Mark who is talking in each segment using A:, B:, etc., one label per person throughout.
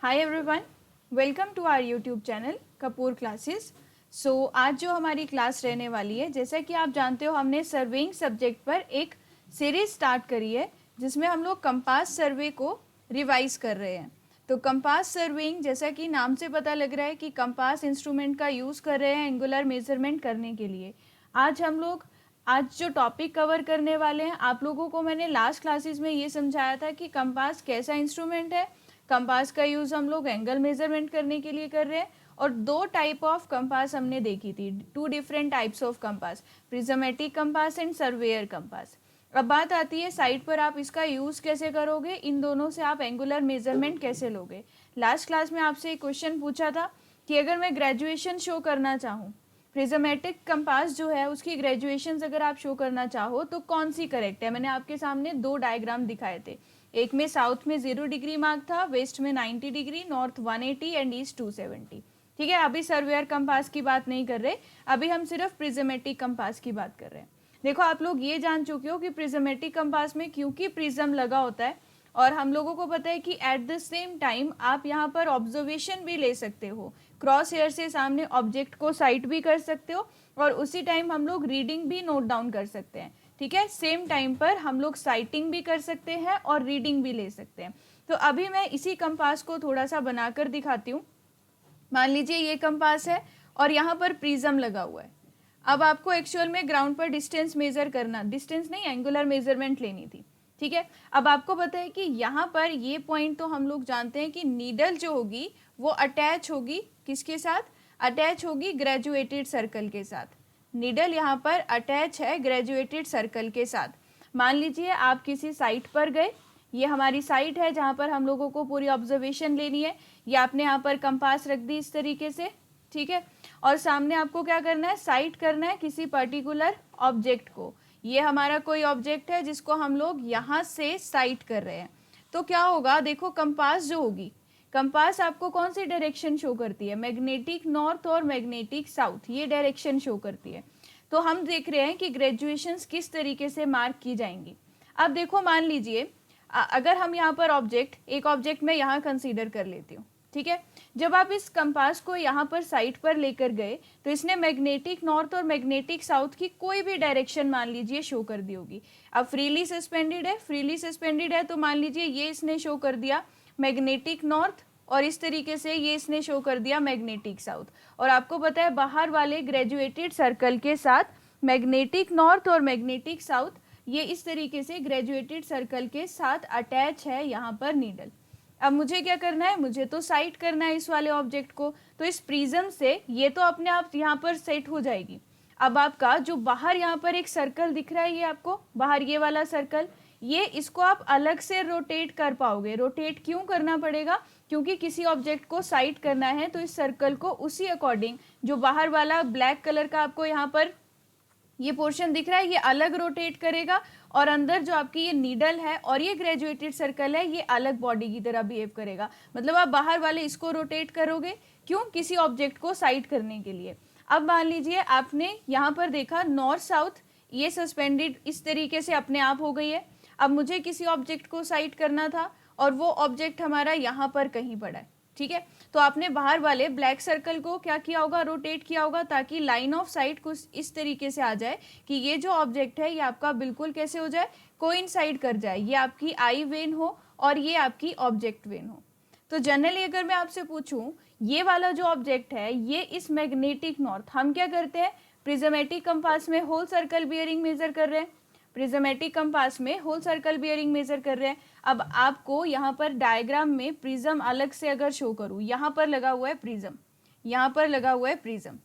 A: Hi everyone, welcome to our YouTube channel Kapoor classes. आज जो हमारी क्लास रहने वाली है, जैसा कि आप जानते हो हमने सर्वेइंग सब्जेक्ट पर एक सीरीज स्टार्ट करी है जिसमें हम लोग कंपास सर्वे को रिवाइज कर रहे हैं। तो कंपास सर्वेइंग, जैसा कि नाम से पता लग रहा है कि कंपास इंस्ट्रूमेंट का यूज़ कर रहे हैं एंगुलर मेजरमेंट करने के लिए। आज जो टॉपिक कवर करने वाले हैं, आप लोगों को मैंने लास्ट क्लासेस में ये समझाया था कि कंपास कैसा इंस्ट्रूमेंट है। कंपास का यूज़ हम लोग एंगल मेजरमेंट करने के लिए कर रहे हैं और दो टाइप ऑफ कंपास हमने देखी थी, two different types of compass, prismatic compass and surveyor compass. अब बात आती है साइड पर आप इसका यूज़ कैसे करोगे, इन दोनों से आप एंगुलर मेजरमेंट कैसे लोगे। लास्ट क्लास में आपसे एक क्वेश्चन पूछा था कि अगर मैं ग्रेजुएशन शो करना चाहूँ, प्रिज्मेटिक कंपास जो है उसकी ग्रेजुएशंस अगर आप शो करना चाहो तो कौन सी करेक्ट है। मैंने आपके सामने दो डायग्राम दिखाए थे, एक में साउथ में 0 डिग्री मार्क था, वेस्ट में 90 डिग्री, नॉर्थ 180 एंड ईस्ट 270। ठीक है, अभी सर्वेयर कंपास की बात नहीं कर रहे, अभी हम सिर्फ प्रिज्मेटिक कंपास की बात कर रहे हैं। देखो, आप लोग ये जान चुके हो कि प्रिज्मेटिक कंपास में क्योंकि प्रिज्म लगा होता है और हम लोगों को पता है कि एट द सेम टाइम आप यहाँ पर ऑब्जर्वेशन भी ले सकते हो, क्रॉस हेयर से सामने ऑब्जेक्ट को साइट भी कर सकते हो और उसी टाइम हम लोग रीडिंग भी नोट डाउन कर सकते हैं। ठीक है, सेम टाइम पर हम लोग साइटिंग भी कर सकते हैं और रीडिंग भी ले सकते हैं। तो अभी मैं इसी कंपास को थोड़ा सा बनाकर दिखाती हूँ। मान लीजिए ये कंपास है और यहाँ पर प्रिज्म लगा हुआ है। अब आपको एक्चुअल में ग्राउंड पर डिस्टेंस मेजर करना, डिस्टेंस नहीं एंगुलर मेजरमेंट लेनी थी। ठीक है, अब आपको पता है कि यहाँ पर ये पॉइंट तो हम लोग जानते हैं कि नीडल जो होगी वो अटैच होगी किसके साथ, अटैच होगी ग्रेजुएटेड सर्कल के साथ। नीडल यहाँ पर अटैच है ग्रेजुएटेड सर्कल के साथ। मान लीजिए आप किसी साइट पर गए, ये हमारी साइट है जहाँ पर हम लोगों को पूरी ऑब्जर्वेशन लेनी है। ये आपने यहाँ पर कंपास रख दी इस तरीके से, ठीक है, और सामने आपको क्या करना है, साइट करना है किसी पर्टिकुलर ऑब्जेक्ट को। ये हमारा कोई ऑब्जेक्ट है जिसको हम लोग यहाँ से साइट कर रहे हैं। तो क्या होगा, देखो कंपास जो होगी, कंपास आपको कौन सी डायरेक्शन शो करती है, मैग्नेटिक नॉर्थ और मैग्नेटिक साउथ, ये डायरेक्शन शो करती है। तो हम देख रहे हैं कि ग्रेजुएशंस किस तरीके से मार्क की जाएंगी। अब देखो, मान लीजिए अगर हम यहाँ पर एक ऑब्जेक्ट मैं यहाँ कंसीडर कर लेती हूँ। ठीक है, जब आप इस कंपास को यहाँ पर साइट पर लेकर गए तो इसने मैग्नेटिक नॉर्थ और मैग्नेटिक साउथ की कोई भी डायरेक्शन मान लीजिए शो कर दी होगी। अब फ्रीली सस्पेंडेड है तो मान लीजिए ये इसने शो कर दिया मैग्नेटिक नॉर्थ और इस तरीके से ये इसने शो कर दिया मैग्नेटिक साउथ। और आपको पता है बाहर वाले ग्रेजुएटेड सर्कल के साथ मैग्नेटिक नॉर्थ और मैग्नेटिक साउथ ये इस तरीके से ग्रेजुएटेड सर्कल के साथ अटैच है यहाँ पर नीडल। अब मुझे क्या करना है, मुझे तो साइट करना है इस वाले ऑब्जेक्ट को। तो इस प्रिज्म से ये तो अपने आप यहाँ पर सेट हो जाएगी। अब आपका जो बाहर यहाँ पर एक सर्कल दिख रहा है, ये आपको बाहर ये वाला सर्कल, ये इसको आप अलग से रोटेट कर पाओगे। रोटेट क्यों करना पड़ेगा, क्योंकि किसी ऑब्जेक्ट को साइट करना है तो इस सर्कल को उसी अकॉर्डिंग, जो बाहर वाला ब्लैक कलर का आपको यहाँ पर ये पोर्शन दिख रहा है, ये अलग रोटेट करेगा और अंदर जो आपकी ये नीडल है और ये ग्रेजुएटेड सर्कल है ये अलग बॉडी की तरह बिहेव करेगा। मतलब आप बाहर वाले इसको रोटेट करोगे, क्यों, किसी ऑब्जेक्ट को साइट करने के लिए। अब मान लीजिए आपने यहाँ पर देखा नॉर्थ साउथ ये सस्पेंडेड इस तरीके से अपने आप हो गई है। अब मुझे किसी ऑब्जेक्ट को साइट करना था और वो ऑब्जेक्ट हमारा यहाँ पर कहीं पड़ा है। ठीक है, तो आपने बाहर वाले ब्लैक सर्कल को क्या किया होगा, रोटेट किया होगा, ताकि लाइन ऑफ साइट कुछ इस तरीके से आ जाए कि ये जो ऑब्जेक्ट है ये आपका बिल्कुल कैसे हो जाए, कोइंसाइड कर जाए, ये आपकी आई वेन हो और ये आपकी ऑब्जेक्ट वेन हो। तो जनरली अगर मैं आपसे पूछूं, ये वाला जो ऑब्जेक्ट है ये इस मैग्नेटिक नॉर्थ, हम क्या करते हैं प्रिज्मेटिक कंपास में होल सर्कल बियरिंग मेजर कर रहे हैं, प्रिज्मेटिक कंपास में होल सर्कल बियरिंग मेजर कर रहे हैं। अब आपको यहाँ पर डायग्राम में प्रिज्म अलग से अगर शो करूँ, यहाँ पर लगा हुआ है प्रिज्म, यहाँ पर लगा हुआ है प्रिज्म।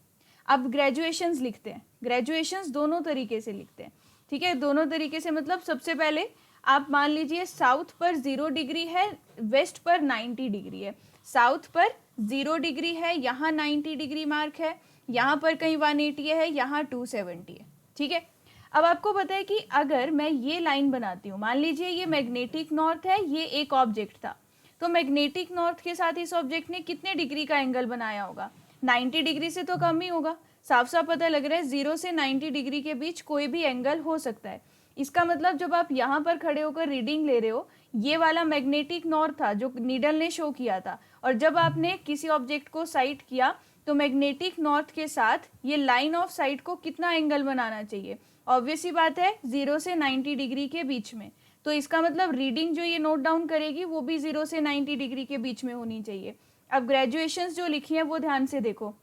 A: अब ग्रेजुएशंस लिखते हैं, ग्रेजुएशंस दोनों तरीके से लिखते हैं। ठीक है, दोनों तरीके से मतलब सबसे पहले आप मान लीजिए साउथ पर 0 डिग्री है, वेस्ट पर 90 डिग्री है। साउथ पर 0 डिग्री है, यहाँ 90 डिग्री मार्क है, यहाँ पर कहीं 180 है, यहाँ 270 है। ठीक है, अब आपको पता है कि अगर मैं ये लाइन बनाती हूँ, मान लीजिए ये मैग्नेटिक नॉर्थ है, ये एक ऑब्जेक्ट था, तो मैग्नेटिक नॉर्थ के साथ इस ऑब्जेक्ट ने कितने डिग्री का एंगल बनाया होगा, 90 डिग्री से तो कम ही होगा। साफ साफ पता लग रहा है 0 से 90 डिग्री के बीच कोई भी एंगल हो सकता है। इसका मतलब जब आप यहाँ पर खड़े होकर रीडिंग ले रहे हो, ये वाला मैग्नेटिक नॉर्थ था जो नीडल ने शो किया था, और जब आपने किसी ऑब्जेक्ट को साइट किया तो मैग्नेटिक नॉर्थ के साथ ये लाइन ऑफ साइट को कितना एंगल बनाना चाहिए? ऑब्वियस सी बात है 0 से 90 डिग्री के बीच में। तो इसका मतलब रीडिंग जो ये नोट डाउन करेगी वो भी 0 से 90 डिग्री के बीच में होनी चाहिए। अब ग्रेजुएशंस जो लिखी है वो ध्यान से देखो।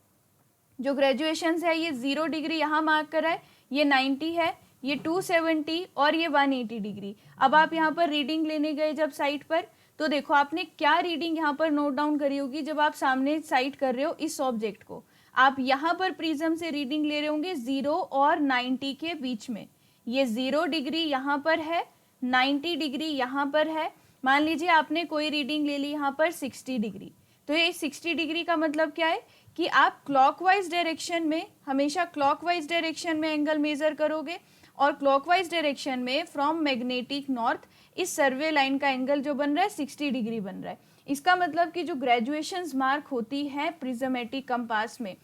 A: जो ग्रेजुएशंस है ये 0 डिग्री यहाँ मार्क करा है, ये 90 है, ये 270 और ये 180 डिग्री। अब आप यहाँ पर रीडिंग लेने गए जब साइट पर, तो देखो आपने क्या रीडिंग यहाँ पर नोट डाउन करी होगी। जब आप सामने साइट कर रहे हो इस ऑब्जेक्ट को, आप यहाँ पर प्रिज्म से रीडिंग ले रहे होंगे 0 और 90 के बीच में। ये 0 डिग्री यहाँ पर है, 90 डिग्री यहाँ पर है। मान लीजिए आपने कोई रीडिंग ले ली यहाँ पर 60 डिग्री, तो ये 60 डिग्री का मतलब क्या है कि आप क्लॉकवाइज डायरेक्शन में, हमेशा क्लॉकवाइज डायरेक्शन में एंगल मेजर करोगे, और क्लॉकवाइज डायरेक्शन में फ्रॉम मैग्नेटिक नॉर्थ इस सर्वे लाइन का एंगल जो बन रहा है 60 डिग्री बन रहा है। इसका मतलब कि जो ग्रेजुएशंस मार्क होती है प्रिज्मेटिक कंपास में,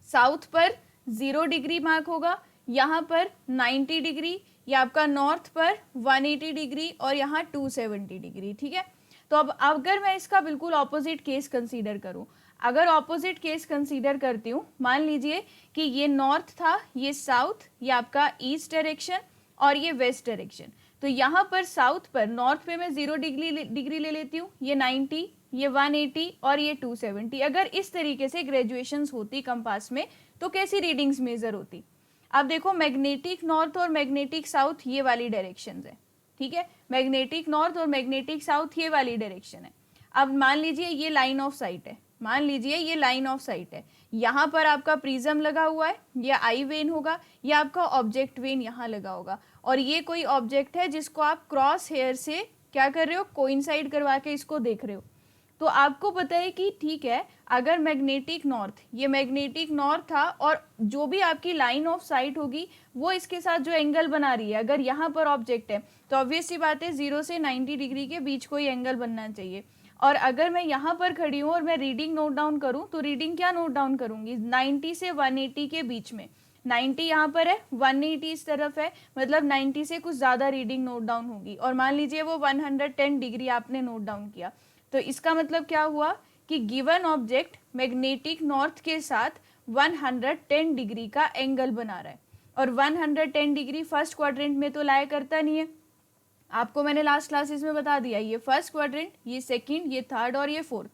A: साउथ पर 0 डिग्री मार्क होगा, यहाँ पर 90 डिग्री, या आपका नॉर्थ पर 180 डिग्री और यहाँ 270 डिग्री। ठीक है, तो अब अगर मैं इसका बिल्कुल ऑपोजिट केस कंसीडर करूं, अगर ऑपोजिट केस कंसीडर करती हूँ, मान लीजिए कि ये नॉर्थ था, ये साउथ, ये आपका ईस्ट डायरेक्शन और ये वेस्ट डायरेक्शन। तो यहाँ पर साउथ पर, नॉर्थ पे मैं 0 डिग्री ले लेती हूँ, ये 90, ये 180 और ये 270। अगर इस तरीके से ग्रेजुएशंस होती कंपास में तो कैसी रीडिंग्स मेजर होती? अब देखो मैग्नेटिक नॉर्थ और मैग्नेटिक साउथ ये वाली डायरेक्शंस है। ठीक है, मैग्नेटिक नॉर्थ और मैग्नेटिक साउथ ये वाली डायरेक्शन है। अब मान लीजिए ये लाइन ऑफ साइट है, मान लीजिए ये लाइन ऑफ साइट है, यहाँ पर आपका प्रिज्म लगा हुआ है, ये आई वेन होगा, या आपका ऑब्जेक्ट वेन यहाँ लगा होगा, और ये कोई ऑब्जेक्ट है जिसको आप क्रॉस हेयर से क्या कर रहे हो, कोइंसाइड करवा के इसको देख रहे हो। तो आपको पता है कि ठीक है, अगर मैग्नेटिक नॉर्थ, ये मैग्नेटिक नॉर्थ था, और जो भी आपकी लाइन ऑफ साइट होगी वो इसके साथ जो एंगल बना रही है, अगर यहाँ पर ऑब्जेक्ट है तो ऑब्वियस सी बात है 0 से 90 डिग्री के बीच कोई एंगल बनना चाहिए। और अगर मैं यहाँ पर खड़ी हूँ और मैं रीडिंग नोट डाउन करूँ तो रीडिंग क्या नोट डाउन करूँगी, 90 से 180 के बीच में। 90 यहाँ पर है, 180 इस तरफ है, मतलब 90 से कुछ ज़्यादा रीडिंग नोट डाउन होगी। और मान लीजिए वो 110 डिग्री आपने नोट डाउन किया, तो इसका मतलब क्या हुआ कि गिवन ऑब्जेक्ट मैग्नेटिक नॉर्थ के साथ 110 डिग्री का एंगल बना रहा है। और 110 डिग्री फर्स्ट क्वाड्रेंट में तो लाया करता नहीं है, आपको मैंने लास्ट क्लासेस में बता दिया, ये फर्स्ट क्वाड्रेंट, ये सेकंड, ये थर्ड और ये फोर्थ।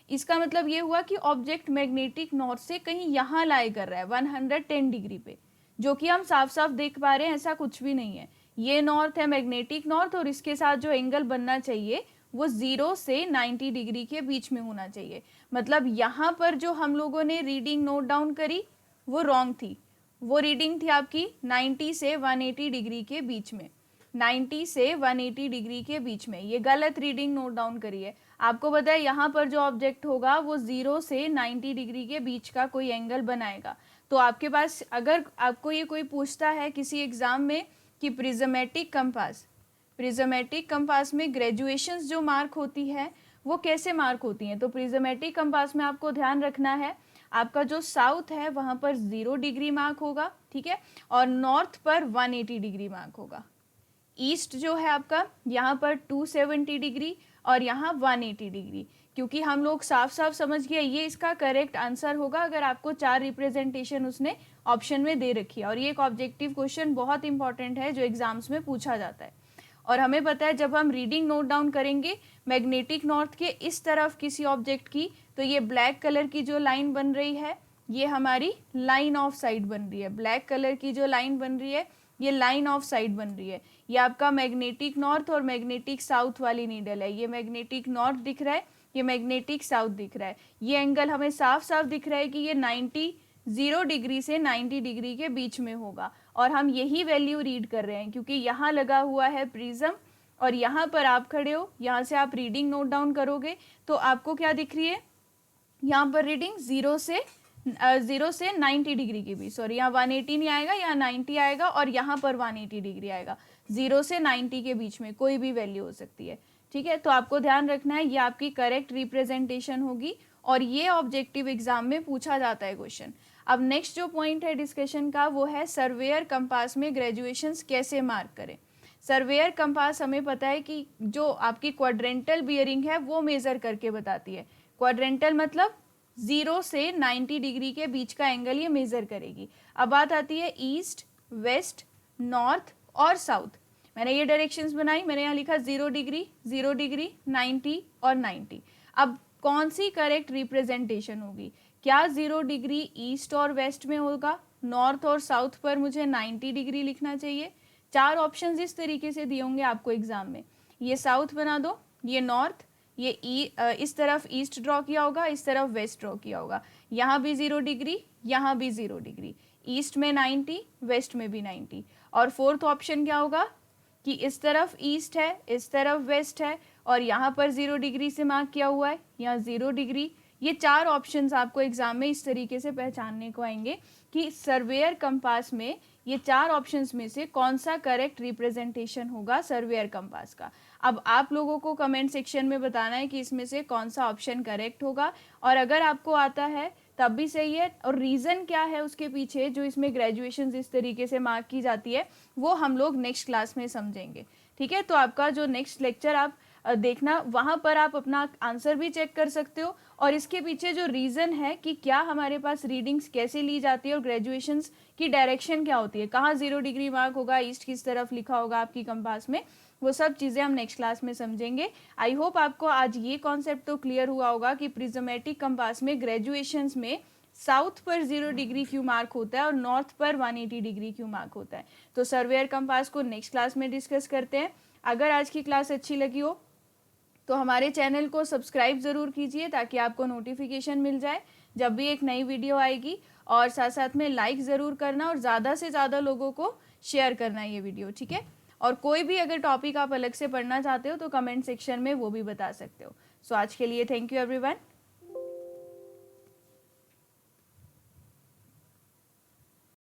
A: इसका मतलब ये हुआ कि ऑब्जेक्ट मैग्नेटिक नॉर्थ से कहीं यहाँ लाई कर रहा है 110 डिग्री पे, जो कि हम साफ साफ देख पा रहे हैं ऐसा कुछ भी नहीं है। ये नॉर्थ है मैग्नेटिक नॉर्थ, और इसके साथ जो एंगल बनना चाहिए वो 0 से 90 डिग्री के बीच में होना चाहिए। मतलब यहाँ पर जो हम लोगों ने रीडिंग नोट डाउन करी वो रॉन्ग थी, वो रीडिंग थी आपकी 90 से 180 डिग्री के बीच में, 90 से 180 डिग्री के बीच में, ये गलत रीडिंग नोट डाउन करी है। आपको पता है यहाँ पर जो ऑब्जेक्ट होगा वो 0 से 90 डिग्री के बीच का कोई एंगल बनाएगा। तो आपके पास अगर आपको ये कोई पूछता है किसी एग्जाम में कि प्रिज्मेटिक कंपास में ग्रेजुएशंस जो मार्क होती है वो कैसे मार्क होती हैं, तो प्रिज्मेटिक कंपास में आपको ध्यान रखना है आपका जो साउथ है वहाँ पर 0 डिग्री मार्क होगा, ठीक है, और नॉर्थ पर 180 डिग्री मार्क होगा। ईस्ट जो है आपका यहाँ पर 270 डिग्री और यहाँ 180 डिग्री, क्योंकि हम लोग साफ साफ समझ गए ये इसका करेक्ट आंसर होगा अगर आपको 4 रिप्रेजेंटेशन उसने ऑप्शन में दे रखी है। और ये एक ऑब्जेक्टिव क्वेश्चन बहुत इंपॉर्टेंट है जो एग्जाम्स में पूछा जाता है। और हमें पता है जब हम रीडिंग नोट डाउन करेंगे मैग्नेटिक नॉर्थ के इस तरफ किसी ऑब्जेक्ट की, तो ये ब्लैक कलर की जो लाइन बन रही है ये हमारी लाइन ऑफ साइट बन रही है। ब्लैक कलर की जो लाइन बन रही है ये लाइन ऑफ साइट बन रही है। ये आपका मैग्नेटिक नॉर्थ और मैग्नेटिक साउथ वाली नीडल है। ये मैग्नेटिक नॉर्थ दिख रहा है, ये मैग्नेटिक साउथ दिख रहा है। ये एंगल हमें साफ साफ दिख रहा है कि ये 0 डिग्री से 90 डिग्री के बीच में होगा, और हम यही वैल्यू रीड कर रहे हैं क्योंकि यहाँ लगा हुआ है प्रिज्म और यहाँ पर आप खड़े हो, यहाँ से आप रीडिंग नोट डाउन करोगे तो आपको क्या दिख रही है, यहाँ पर रीडिंग 0 से 90 डिग्री की भी, सॉरी यहाँ 180 नहीं आएगा, यहाँ 90 आएगा और यहाँ पर 180 डिग्री आएगा। 0 से 90 के बीच में कोई भी वैल्यू हो सकती है, ठीक है। तो आपको ध्यान रखना है ये आपकी करेक्ट रिप्रेजेंटेशन होगी और ये ऑब्जेक्टिव एग्जाम में पूछा जाता है क्वेश्चन। अब नेक्स्ट जो पॉइंट है डिस्कशन का वो है सर्वेयर कंपास में ग्रेजुएशंस कैसे मार्क करें। सर्वेयर कंपास हमें पता है कि जो आपकी क्वाड्रेंटल बियरिंग है वो मेजर करके बताती है। क्वाड्रेंटल मतलब 0 से 90 डिग्री के बीच का एंगल ये मेजर करेगी। अब बात आती है ईस्ट, वेस्ट, नॉर्थ और साउथ। मैंने ये डायरेक्शंस बनाई, मैंने यहाँ लिखा 0 डिग्री, 0 डिग्री, 90 और 90। अब कौन सी करेक्ट रिप्रेजेंटेशन होगी? क्या 0 डिग्री ईस्ट और वेस्ट में होगा, नॉर्थ और साउथ पर मुझे 90 डिग्री लिखना चाहिए? 4 ऑप्शंस इस तरीके से दिए होंगे आपको एग्जाम में। ये साउथ बना दो, ये नॉर्थ, ये इस तरफ ईस्ट ड्रॉ किया होगा, इस तरफ वेस्ट ड्रॉ किया होगा। यहाँ भी 0 डिग्री, यहाँ भी 0 डिग्री, ईस्ट में 90, वेस्ट में भी 90। और फोर्थ ऑप्शन क्या होगा कि इस तरफ ईस्ट है, इस तरफ वेस्ट है और यहाँ पर 0 डिग्री से मार्क किया हुआ है, यहाँ 0 डिग्री। ये 4 ऑप्शंस आपको एग्जाम में इस तरीके से पहचानने को आएंगे कि सर्वेयर कंपास में ये 4 ऑप्शंस में से कौन सा करेक्ट रिप्रेजेंटेशन होगा सर्वेयर कंपास का। अब आप लोगों को कमेंट सेक्शन में बताना है कि इसमें से कौन सा ऑप्शन करेक्ट होगा, और अगर आपको आता है तब भी सही है, और रीज़न क्या है उसके पीछे जो इसमें ग्रेजुएशन इस तरीके से मार्क की जाती है वो हम लोग नेक्स्ट क्लास में समझेंगे। ठीक है, तो आपका जो नेक्स्ट लेक्चर आप देखना, वहाँ पर आप अपना आंसर भी चेक कर सकते हो और इसके पीछे जो रीज़न है कि क्या हमारे पास रीडिंग्स कैसे ली जाती है और ग्रेजुएशंस की डायरेक्शन क्या होती है, कहाँ 0 डिग्री मार्क होगा, ईस्ट किस तरफ लिखा होगा आपकी कंपास में, वो सब चीज़ें हम नेक्स्ट क्लास में समझेंगे। आई होप आपको आज ये कॉन्सेप्ट तो क्लियर हुआ होगा कि प्रिज्मेटिक कंपास में ग्रेजुएशंस में साउथ पर 0 डिग्री क्यों मार्क होता है और नॉर्थ पर 180 डिग्री क्यों मार्क होता है। तो सर्वेयर कंपास को नेक्स्ट क्लास में डिस्कस करते हैं। अगर आज की क्लास अच्छी लगी हो तो हमारे चैनल को सब्सक्राइब ज़रूर कीजिए ताकि आपको नोटिफिकेशन मिल जाए जब भी एक नई वीडियो आएगी, और साथ साथ में लाइक ज़रूर करना और ज़्यादा से ज़्यादा लोगों को शेयर करना ये वीडियो। ठीक है, और कोई भी अगर टॉपिक आप अलग से पढ़ना चाहते हो तो कमेंट सेक्शन में वो भी बता सकते हो। सो आज के लिए थैंक यू एवरीवन।